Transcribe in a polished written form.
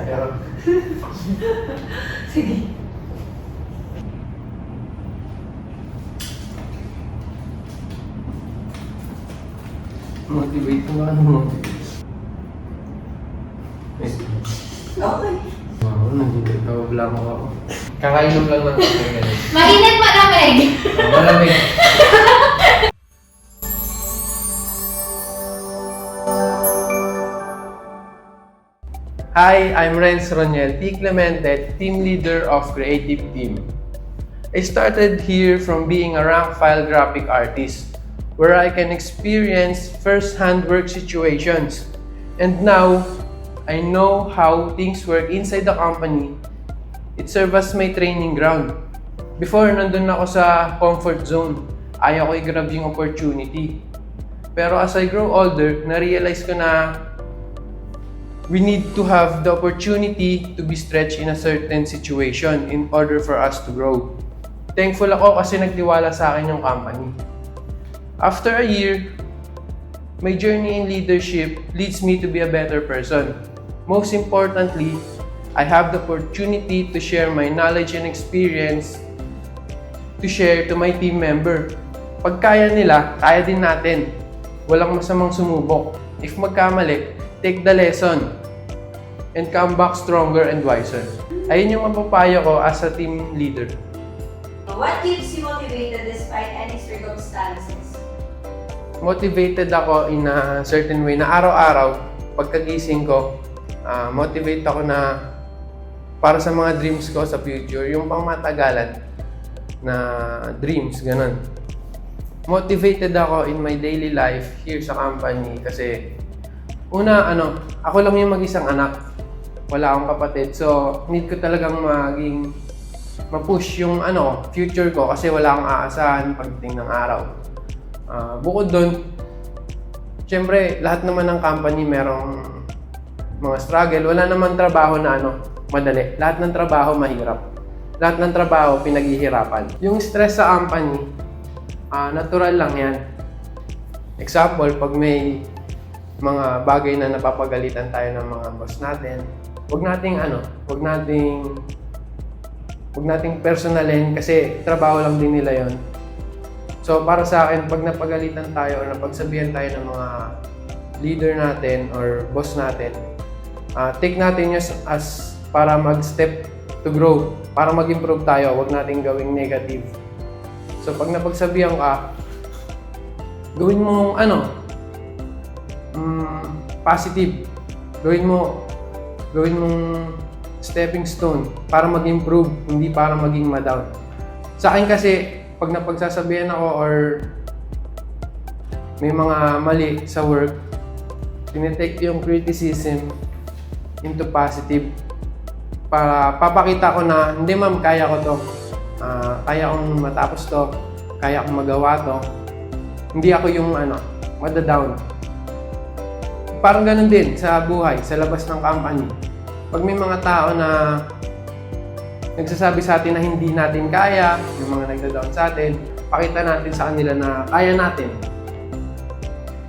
Pero, Sige. motivate mo ano. Okay. Wow, nandito. Tawag mo ako. Kakainom lang ng kape ganun. Mainit malamig! Malamig. Hi, I'm Renz Roniel T. Clemente, team leader of Creative Team. I started here from being a rank file graphic artist, where I can experience first-hand work situations. And now, I know how things work inside the company. It serves as my training ground. Before, nandun ako sa comfort zone. Ayaw ko i-grab yung opportunity. Pero as I grow older, na-realize ko na we need to have the opportunity to be stretched in a certain situation in order for us to grow. Thankful ako kasi nagtiwala sa akin yung company. After a year, my journey in leadership leads me to be a better person. Most importantly, I have the opportunity to share my knowledge and experience to share to my team member. Pag kaya nila, kaya din natin. Walang masamang sumubok. If magkamali, take the lesson and come back stronger and wiser. Ayun yung mapapayo ko as a team leader. What keeps you motivated despite any circumstances? Motivated ako in a certain way na araw-araw, pagkagising ko, motivate ako na para sa mga dreams ko sa future, yung pangmatagalan na dreams, ganun. Motivated ako in my daily life here sa company kasi una, ako lang yung mag-isang anak. Wala akong kapatid. So, need ko talagang ma-push yung future ko kasi wala akong aasahan pagdating ng araw. Bukod doon, syempre, lahat naman ng company merong mga struggle. Wala naman trabaho na madali. Lahat ng trabaho mahirap. Lahat ng trabaho pinaghihirapan. Yung stress sa company, natural lang yan. Example, pag may mga bagay na napapagalitan tayo ng mga boss natin, huwag nating personalin kasi trabaho lang din nila yon. So para sa akin, pag napagalitan tayo o napagsabihan tayo ng mga leader natin or boss natin, take natin yun as para mag-step to grow, para mag-improve tayo, huwag nating gawing negative. So pag napagsabihan ka, gawin mong positive. Gawin mong stepping stone para mag-improve, hindi para maging ma-down. Sa akin kasi, pag napagsasabihan ako or may mga mali sa work, tinitake yung criticism into positive para papakita ko na, hindi ma'am, kaya ko to. Kaya kong matapos to. Kaya kong magawa to. Hindi ako yung madadown. Parang ganun din sa buhay, sa labas ng company. Pag may mga tao na nagsasabi sa atin na hindi natin kaya, yung mga nagda-down sa atin, pakita natin sa kanila na kaya natin.